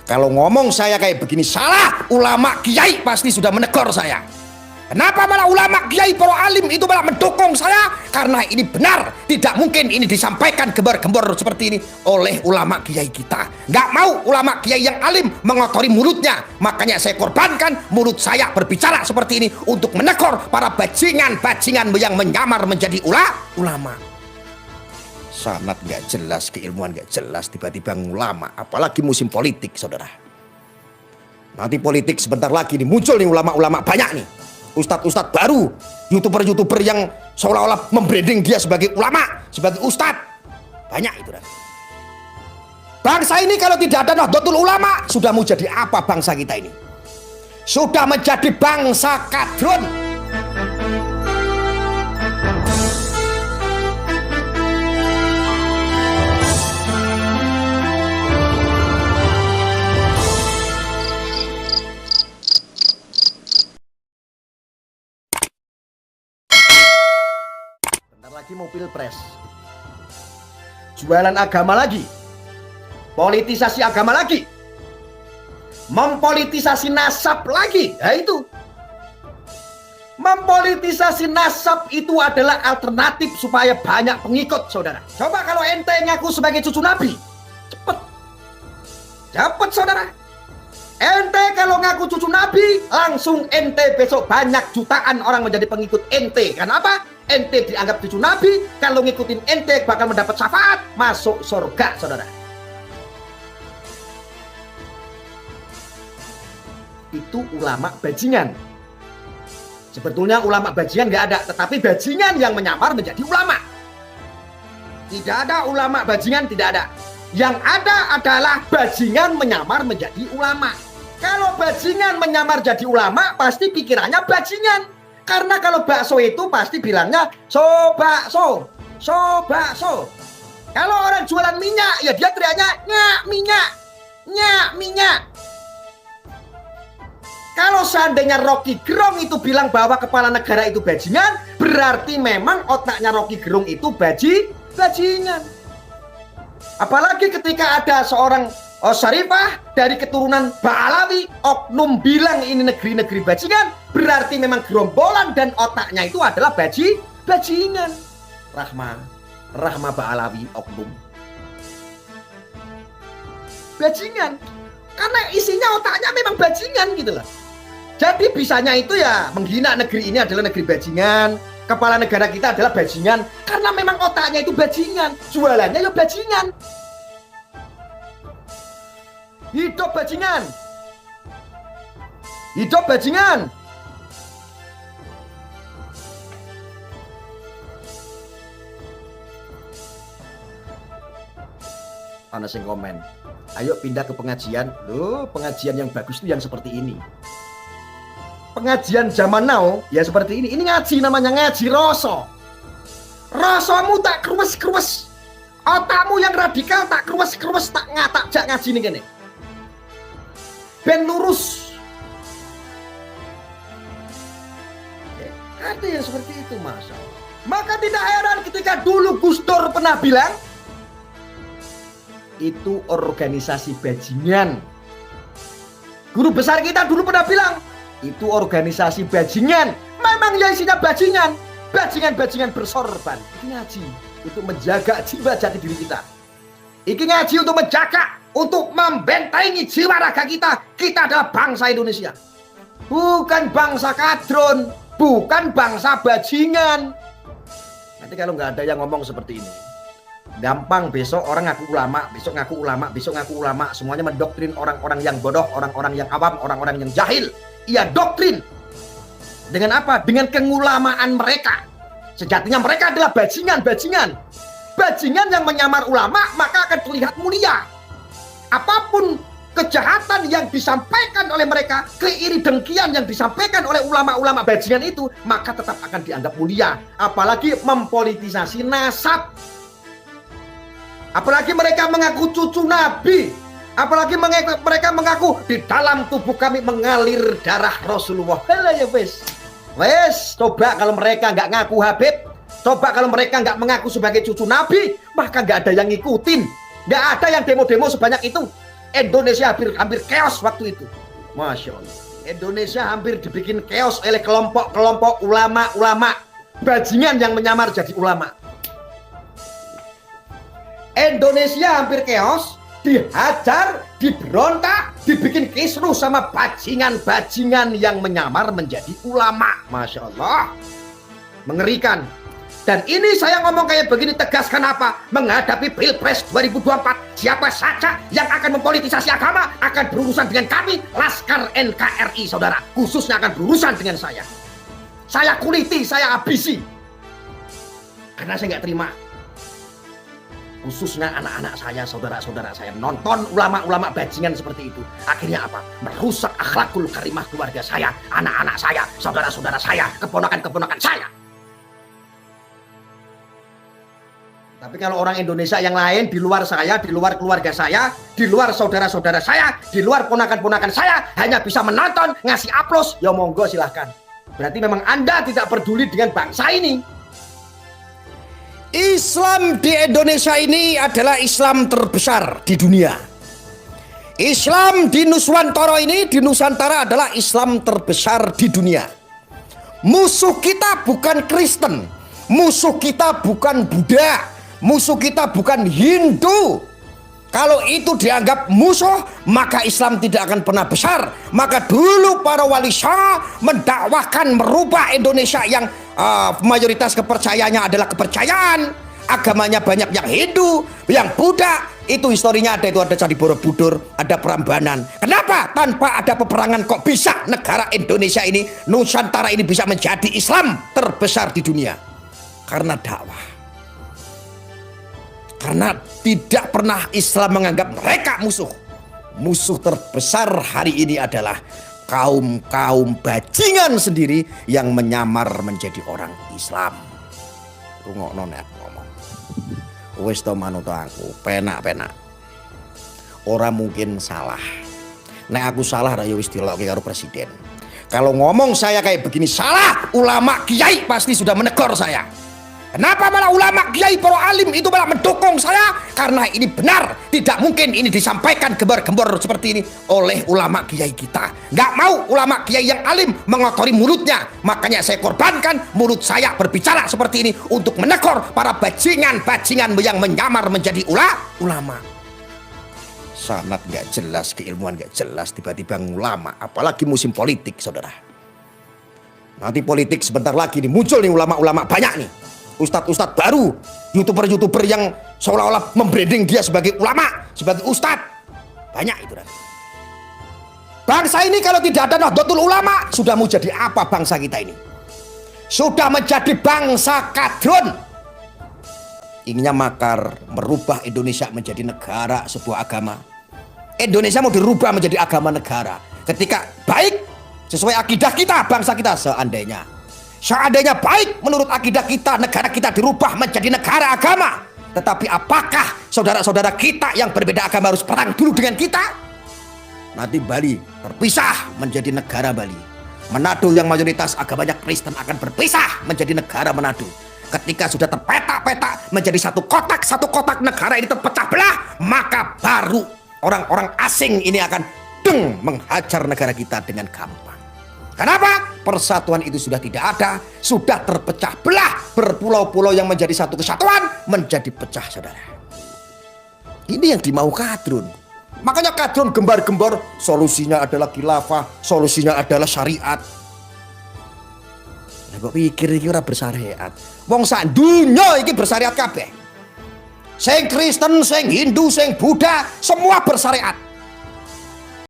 Kalau ngomong saya kayak begini salah, ulama kiai pasti sudah menegur saya. Kenapa malah ulama kiai para alim itu malah mendukung saya? Karena ini benar, tidak mungkin ini disampaikan gembar-gembor seperti ini oleh ulama kiai kita. Nggak mau ulama kiai yang alim mengotori mulutnya. Makanya saya korbankan mulut saya berbicara seperti ini untuk menegur para bajingan-bajingan yang menyamar menjadi ulama. Sanad nggak jelas, keilmuan nggak jelas, tiba-tiba ulama. Apalagi musim politik, saudara. Nanti politik sebentar lagi nih muncul nih ulama-ulama banyak nih. Ustadz-ustadz baru, youtuber-youtuber yang seolah-olah membranding dia sebagai ulama, sebagai ustadz. Banyak itu. Bangsa ini kalau tidak ada Nahdlatul Ulama, sudah mau jadi apa bangsa kita ini? Sudah menjadi bangsa kadrun. Lagi mau pilpres, jualan agama lagi, politisasi agama lagi, mempolitisasi nasab lagi. Nah itu mempolitisasi nasab itu adalah alternatif supaya banyak pengikut, saudara. Coba kalau ente ngaku sebagai cucu Nabi, cepet saudara. Ente kalau ngaku cucu Nabi, langsung ente besok banyak jutaan orang menjadi pengikut ente. Kenapa? Ente dianggap cucu Nabi, kalau ngikutin ente bakal mendapat syafaat, masuk surga, saudara. Itu ulama bajingan. Sebetulnya ulama bajingan nggak ada, tetapi bajingan yang menyamar menjadi ulama. Tidak ada ulama bajingan, tidak ada. Yang ada adalah bajingan menyamar menjadi ulama. Kalau bajingan menyamar jadi ulama, pasti pikirannya bajingan. Karena kalau bakso itu pasti bilangnya so bakso, so bakso. Kalau orang jualan minyak, ya dia teriaknya nyak minyak, nyak minyak. Kalau seandainya Rocky Gerung itu bilang bahwa kepala negara itu bajingan, berarti memang otaknya Rocky Gerung itu bajingan. Apalagi ketika ada seorang Syarifah dari keturunan Ba'alawi, oknum bilang ini negeri-negeri bajingan, berarti memang gerombolan dan otaknya itu adalah bajingan. Rahma Ba'alawi oknum bajingan, karena isinya otaknya memang bajingan gitu loh. Jadi bisanya itu ya menghina negeri ini adalah negeri bajingan, kepala negara kita adalah bajingan, karena memang otaknya itu bajingan, jualannya ya bajingan. Hidup bajingan. Hidup bajingan. Ana sing komen, ayo pindah ke pengajian. Loh, pengajian yang bagus itu yang seperti ini. Pengajian zaman now ya seperti ini. Ini ngaji namanya ngaji rasa. Rasamu tak kruwes-kruwes. Otakmu yang radikal tak kruwes-kruwes, tak jak ngaji nih gini. Ben lurus. Ada yang seperti itu, Masya Allah. Maka tidak heran ketika dulu Gus Dur pernah bilang itu organisasi bajingan. Guru besar kita dulu pernah bilang itu organisasi bajingan. Memang ya isinya bajingan. Bajingan-bajingan bersorban. Ini ngaji untuk menjaga jiwa jati diri kita. Ini ngaji untuk menjaga, untuk membentengi jiwa raga kita. Kita adalah bangsa Indonesia, bukan bangsa kadrun, bukan bangsa bajingan. Nanti kalau nggak ada yang ngomong seperti ini, gampang besok orang ngaku ulama, besok ngaku ulama, besok ngaku ulama. Semuanya mendoktrin orang-orang yang bodoh, orang-orang yang awam, orang-orang yang jahil. Ia doktrin dengan apa? Dengan kengulamaan mereka. Sejatinya mereka adalah bajingan-bajingan. Bajingan yang menyamar ulama, maka akan terlihat mulia. Apapun kejahatan yang disampaikan oleh mereka, keiri dengkian yang disampaikan oleh ulama-ulama bajingan itu, maka tetap akan dianggap mulia. Apalagi mempolitisasi nasab. Apalagi mereka mengaku cucu Nabi. Apalagi mereka mengaku di dalam tubuh kami mengalir darah Rasulullah. Ya wes, coba kalau mereka nggak ngaku Habib, coba kalau mereka nggak mengaku sebagai cucu Nabi, maka nggak ada yang ngikutin. Nggak ada yang demo-demo sebanyak itu. Indonesia hampir chaos waktu itu. Masya Allah. Indonesia hampir dibikin chaos oleh kelompok-kelompok ulama-ulama bajingan yang menyamar jadi ulama. Indonesia hampir chaos, dihajar, diberontak, dibikin kisruh sama bajingan-bajingan yang menyamar menjadi ulama. Masya Allah, mengerikan. Dan ini saya ngomong kayak begini tegas, kenapa? Menghadapi Pilpres 2024, siapa saja yang akan mempolitisasi agama akan berurusan dengan kami, Laskar NKRI, saudara. Khususnya akan berurusan dengan saya. Saya kuliti, saya habisi. Karena saya nggak terima. Khususnya anak-anak saya, saudara-saudara saya nonton ulama-ulama bajingan seperti itu. Akhirnya apa? Merusak akhlakul karimah keluarga saya, anak-anak saya, saudara-saudara saya, keponakan-keponakan saya. Tapi kalau orang Indonesia yang lain di luar saya, di luar keluarga saya, di luar saudara-saudara saya, di luar ponakan-ponakan saya hanya bisa menonton, ngasih aplaus, ya monggo silahkan. Berarti memang Anda tidak peduli dengan bangsa ini. Islam di Indonesia ini adalah Islam terbesar di dunia. Islam di Nuswantara ini, di Nusantara adalah Islam terbesar di dunia. Musuh kita bukan Kristen, musuh kita bukan Buddha, musuh kita bukan Hindu. Kalau itu dianggap musuh, maka Islam tidak akan pernah besar. Maka dulu para wali syah mendakwahkan merubah Indonesia yang mayoritas kepercayaannya adalah kepercayaan. Agamanya banyak yang Hindu, yang Buddha. Itu historinya ada, itu ada Candi Borobudur, ada Prambanan. Kenapa? Tanpa ada peperangan kok bisa negara Indonesia ini, Nusantara ini bisa menjadi Islam terbesar di dunia? Karena dakwah. Karena tidak pernah Islam menganggap mereka musuh. Musuh terbesar hari ini adalah kaum-kaum bajingan sendiri yang menyamar menjadi orang Islam. Rungokno nek ngomong. Wis to manut aku, penak-penak. Ora mungkin salah. Nek aku salah ra ya wis dilokke karo presiden. Kalau ngomong saya kayak begini salah, ulama kiai pasti sudah menegur saya. Kenapa malah ulama kiai para alim itu malah mendukung saya? Karena ini benar, tidak mungkin ini disampaikan gembar-gembor seperti ini oleh ulama kiai kita. Nggak mau ulama kiai yang alim mengotori mulutnya. Makanya saya korbankan mulut saya berbicara seperti ini untuk menegur para bajingan-bajingan yang menyamar menjadi ulama. Sanad nggak jelas, keilmuan nggak jelas, tiba-tiba ulama. Apalagi musim politik, saudara. Nanti politik sebentar lagi nih muncul nih ulama-ulama banyak nih. Ustadz-ustadz baru, youtuber-youtuber yang seolah-olah membranding dia sebagai ulama, sebagai ustadz. Banyak itu. Bangsa ini kalau tidak ada Nahdlatul Ulama, sudah mau jadi apa bangsa kita ini? Sudah menjadi bangsa kadrun. Inginnya makar, merubah Indonesia menjadi negara sebuah agama. Indonesia mau dirubah menjadi agama negara. Ketika baik, sesuai akidah kita, bangsa kita, seandainya baik menurut akidah kita, negara kita dirubah menjadi negara agama. Tetapi apakah saudara-saudara kita yang berbeda agama harus perang dulu dengan kita? Nanti Bali terpisah menjadi negara Bali. Manado yang mayoritas agamanya Kristen akan berpisah menjadi negara Manado. Ketika sudah terpetak-petak menjadi satu kotak negara ini terpecah belah, maka baru orang-orang asing ini akan menghajar negara kita dengan gampang. Kenapa? Persatuan itu sudah tidak ada, sudah terpecah belah, berpulau-pulau yang menjadi satu kesatuan menjadi pecah, saudara. Ini yang dimau kadrun. Makanya kadrun gembar-gembor, solusinya adalah khilafah, solusinya adalah syariat. Nah, kok pikir iki ora bersyariat? Wong sak dunya iki bersyariat kabeh. Sing Kristen, sing Hindu, sing Buddha, semua bersyariat.